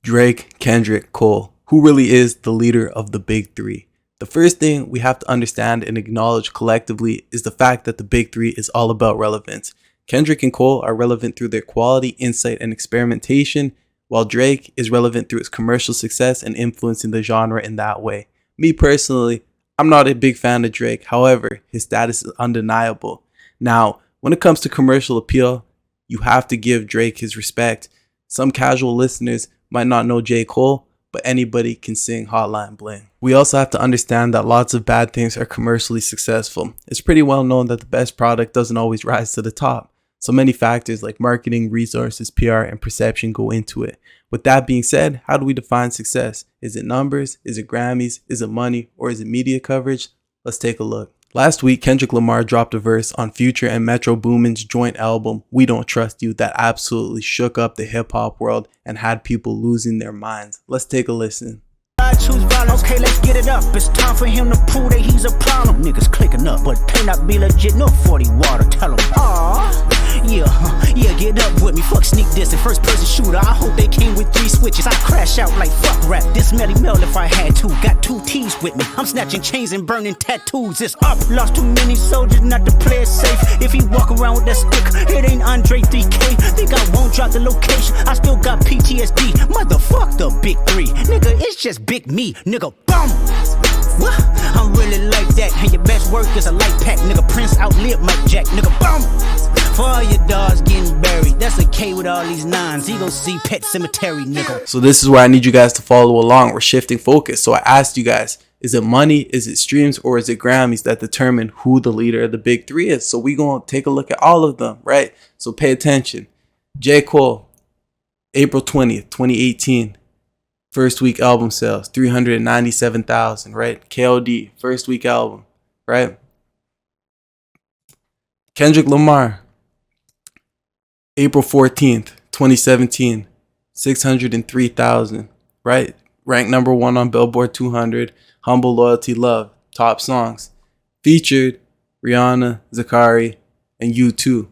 Drake, Kendrick, Cole. Who really is the leader of the big three? The first thing we have to understand and acknowledge collectively is the fact that the big three is all about relevance. Kendrick and Cole are relevant through their quality, insight, and experimentation, while Drake is relevant through his commercial success and influencing the genre in that way. Me personally, I'm not a big fan of Drake. However, his status is undeniable. Now, when it comes to commercial appeal, you have to give Drake his respect. Some casual listeners might not know J. Cole, but anybody can sing Hotline Bling. We also have to understand that lots of bad things are commercially successful. It's pretty well known that the best product doesn't always rise to the top. So many factors like marketing, resources, PR, and perception go into it. With that being said, how do we define success? Is it numbers? Is it Grammys? Is it money? Or is it media coverage? Let's take a look. Last week, Kendrick Lamar dropped a verse on Future and Metro Boomin's joint album, We Don't Trust You, that absolutely shook up the hip-hop world and had people losing their minds. Let's take a listen. I choose violence. Okay, let's get it up. It's time for him to prove that he's a problem. Niggas clicking up, but pay not be legit. No 40 water, tell him. Yeah, get up with me. Fuck sneak this and first person shooter. I hope they came with 3 switches. I crash out like fuck rap. This Melly Mel if I had to. Got 2 T's with me. I'm snatching chains and burning tattoos. It's up. Lost too many soldiers not to play it safe. If he walk around with that stick, it ain't Andre 3K. Think I won't drop the location. I still got PTSD. Motherfuck the big 3. Nigga, it's just big me, nigga, bum. What? I'm really like that. And your best work is a light pack, nigga. Prince outlived Mike Jack, nigga, bum. For all your dogs getting buried, that's a K with all these 9s. He gon' see Pet Cemetery, nigga. So this is where I need you guys to follow along. We're shifting focus. So I asked you guys, is it money, is it streams, or is it Grammys that determine who the leader of the big three is? So we gonna take a look at all of them, right? So pay attention. J. Cole, April 20th, 2018. First week album sales, 397,000, right? KOD, first week album, right? Kendrick Lamar, April 14th, 2017, 603,000, right? Ranked number 1 on Billboard 200, Humble, Loyalty, Love, top songs. Featured Rihanna, Zakari, and U2.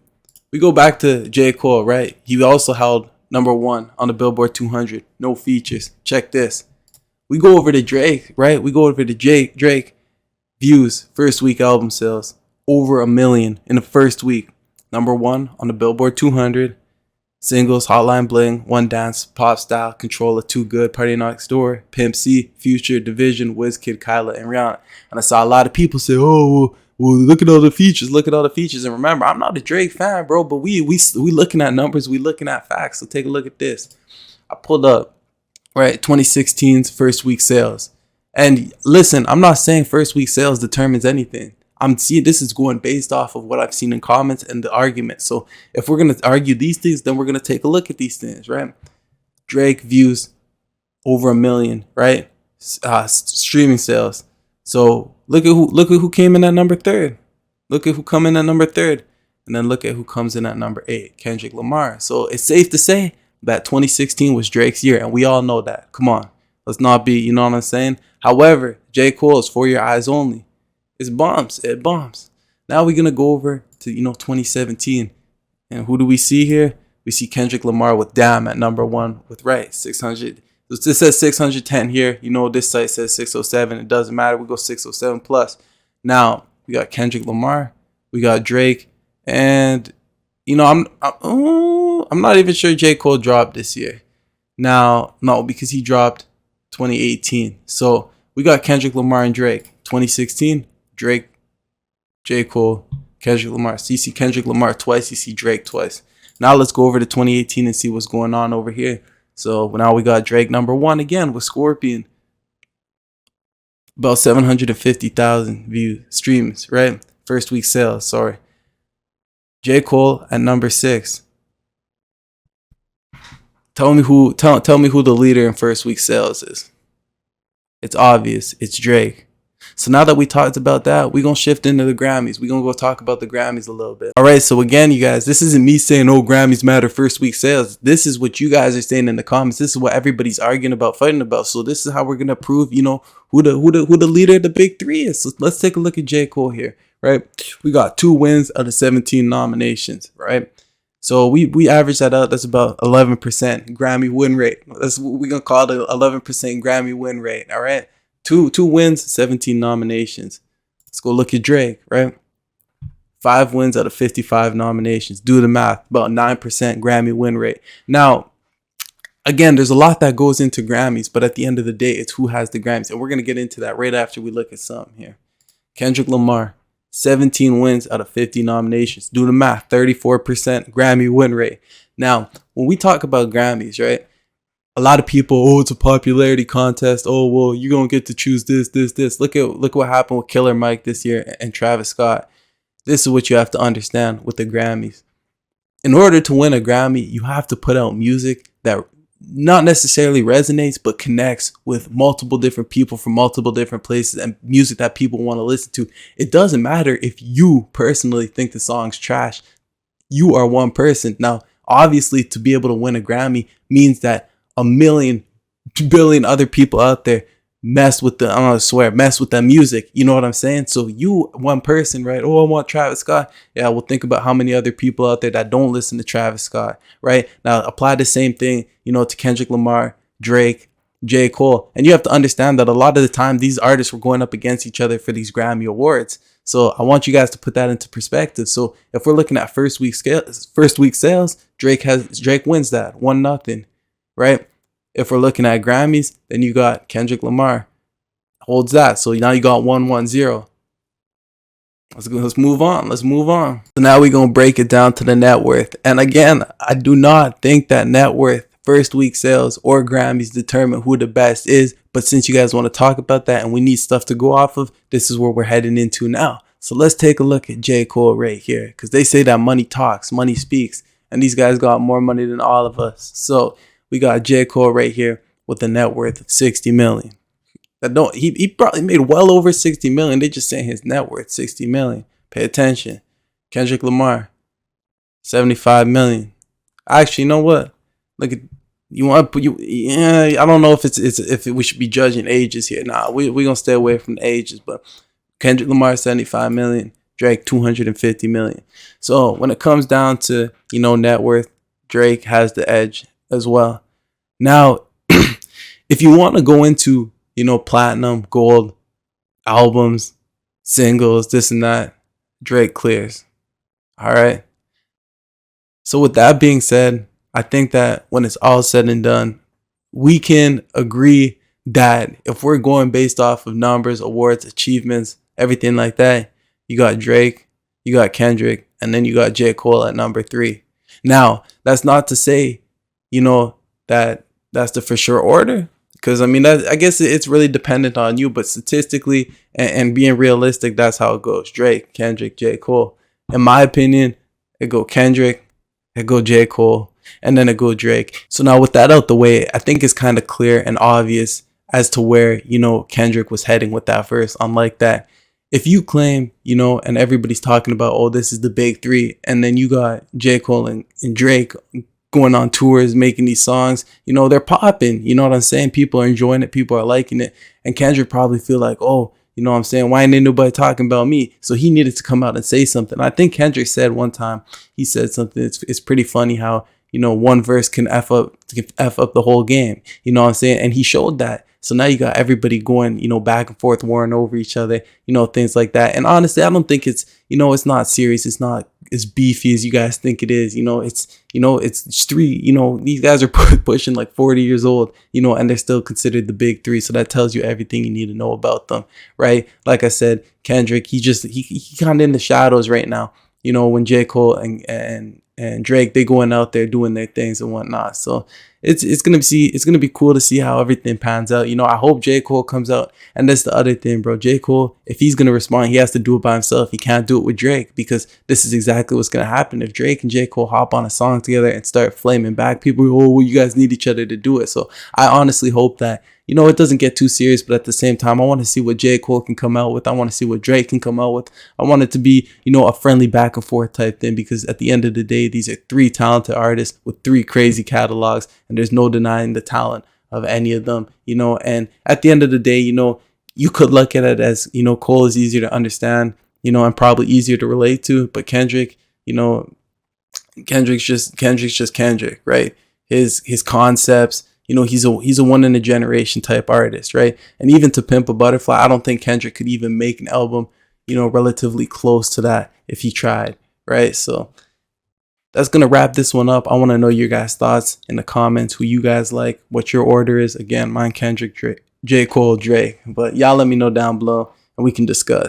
We go back to J. Cole, right? He also held number 1 on the Billboard 200. No features. Check this. We go over to Drake, right? We go over to Drake. Views, first week album sales, over 1 million in the first week. Number 1 on the Billboard 200. Singles, Hotline Bling, One Dance, Pop Style, Controller, Too Good, Party Next Door, Pimp C, Future, Division, Wizkid, Kyla, and Rihanna. And I saw a lot of people say, oh, well, look at all the features. Look at all the features. And remember, I'm not a Drake fan, bro, but we looking at numbers. We looking at facts. So take a look at this. I pulled up, right, 2016's first week sales. And listen, I'm not saying first week sales determines anything. I'm seeing this is going based off of what I've seen in comments and the argument. So if we're going to argue these things, then we're going to take a look at these things, right? Drake views over 1 million, right? Streaming sales. So look at who came in at number 3rd. Look at who come in at number 3rd. And then look at who comes in at number 8, Kendrick Lamar. So it's safe to say that 2016 was Drake's year, and we all know that. Come on. Let's not be, you know what I'm saying? However, J. Cole is For Your Eyes Only. It bombs. It bombs. Now we're going to go over to, 2017. And who do we see here? We see Kendrick Lamar with Damn at number 1 with, right, 600. This says 610 here. This site says 607. It doesn't matter. We go 607 plus. Now, we got Kendrick Lamar. We got Drake. And, I'm not even sure J. Cole dropped this year. Now, no, because he dropped 2018. So, we got Kendrick Lamar and Drake. 2016. Drake, J. Cole, Kendrick Lamar. So you see Kendrick Lamar twice, you see Drake twice. Now let's go over to 2018 and see what's going on over here. So now we got Drake number 1 again with Scorpion. About 750,000 streams, right? First week sales, sorry. J. Cole at number 6. Tell me who the leader in first week sales is. It's obvious, it's Drake. So now that we talked about that, we're going to shift into the Grammys. We're going to go talk about the Grammys a little bit. All right, so again, you guys, this isn't me saying, oh, Grammys matter first week sales. This is what you guys are saying in the comments. This is what everybody's arguing about, fighting about. So this is how we're going to prove, who the leader of the big three is. So let's take a look at J. Cole here, right? We got 2 wins out of 17 nominations, right? So we average that out. That's about 11% Grammy win rate. That's what we're gonna call the 11% Grammy win rate. All right, two wins, 17 nominations. Let's go look at Drake. Right, 5 wins out of 55 nominations. Do the math. About 9% Grammy win rate. Now, again, there's a lot that goes into Grammys, but at the end of the day, it's who has the Grammys, and we're gonna get into that right after we look at some here. Kendrick Lamar, 17 wins out of 50 nominations. Do the math, 34% Grammy win rate. Now, when we talk about Grammys, right, a lot of people, oh, it's a popularity contest. Oh, well, you're going to get to choose this. Look what happened with Killer Mike this year and Travis Scott. This is what you have to understand with the Grammys. In order to win a Grammy, you have to put out music that not necessarily resonates, but connects with multiple different people from multiple different places and music that people want to listen to. It doesn't matter if you personally think the song's trash. You are one person. Now, obviously, to be able to win a Grammy means that a million, 2 billion other people out there mess with that music. You know what I'm saying? So you, one person, right? Oh, I want Travis Scott. Yeah, well, think about how many other people out there that don't listen to Travis Scott, right? Now, apply the same thing, to Kendrick Lamar, Drake, J. Cole. And you have to understand that a lot of the time, these artists were going up against each other for these Grammy Awards. So I want you guys to put that into perspective. So if we're looking at first week sales, Drake wins that 1-0, right? If we're looking at Grammys, then you got Kendrick Lamar holds that. So now you got 1-1-0. Let's move on. So now we're going to break it down to the net worth. And again, I do not think that net worth, first week sales, or Grammys determine who the best is. But since you guys want to talk about that and we need stuff to go off of, this is where we're heading into now. So let's take a look at J. Cole right here, because they say that money talks, money speaks. And these guys got more money than all of us. So we got J. Cole right here with a net worth of 60 million. He probably made well over 60 million. They just saying his net worth 60 million. Pay attention. Kendrick Lamar, 75 million. Actually, you know what? Look at I don't know if we should be judging ages here. Nah, we gonna stay away from the ages. But Kendrick Lamar, 75 million. Drake, 250 million. So when it comes down to net worth, Drake has the edge as well. Now, if you want to go into platinum, gold, albums, singles, this and that, Drake clears. All right. So with that being said, I think that when it's all said and done, we can agree that if we're going based off of numbers, awards, achievements, everything like that, you got Drake, you got Kendrick, and then you got J. Cole at number 3. Now, that's not to say, that that's the for sure order. Because, I guess it's really dependent on you. But statistically and being realistic, that's how it goes. Drake, Kendrick, J. Cole. In my opinion, it go Kendrick, it go J. Cole, and then it go Drake. So now with that out the way, I think it's kind of clear and obvious as to where, Kendrick was heading with that verse. Unlike that, if you claim, and everybody's talking about, oh, this is the big 3, and then you got J. Cole and Drake going on tours, making these songs, they're popping. You know what I'm saying? People are enjoying it. People are liking it. And Kendrick probably feel like, oh, you know what I'm saying? Why ain't nobody talking about me? So he needed to come out and say something. I think Kendrick said one time, he said something. It's pretty funny how, one verse can F up the whole game. You know what I'm saying? And he showed that. So now you got everybody going, back and forth, warring over each other, things like that. And honestly, I don't think it's, it's not serious. It's not as beefy as you guys think it is. It's 3, these guys are pushing like 40 years old, and they're still considered the big 3. So that tells you everything you need to know about them, right? Like I said, Kendrick, he kind of in the shadows right now, when J. Cole and Drake, they going out there doing their things and whatnot. So it's gonna be cool to see how everything pans out. I hope J. Cole comes out. And that's the other thing, bro. J. Cole, if he's gonna respond, he has to do it by himself. He can't do it with Drake, because this is exactly what's gonna happen. If Drake and J. Cole hop on a song together and start flaming back, people, oh, well, you guys need each other to do it. So I honestly hope that it doesn't get too serious, but at the same time, I want to see what J. Cole can come out with. I want to see what Drake can come out with. I want it to be, a friendly back and forth type thing, because at the end of the day, these are 3 talented artists with 3 crazy catalogs, and there's no denying the talent of any of them, and at the end of the day, you could look at it as, Cole is easier to understand, and probably easier to relate to, but Kendrick, Kendrick's just Kendrick, right? His concepts, you know, he's a one in a generation type artist, right? And even To Pimp a Butterfly, I don't think Kendrick could even make an album, you know, relatively close to that if he tried, right? So that's gonna wrap this one up. I want to know your guys' thoughts in the comments, who you guys like, what your order is. Again, mine Kendrick, J. Cole, Drake. But y'all let me know down below and we can discuss.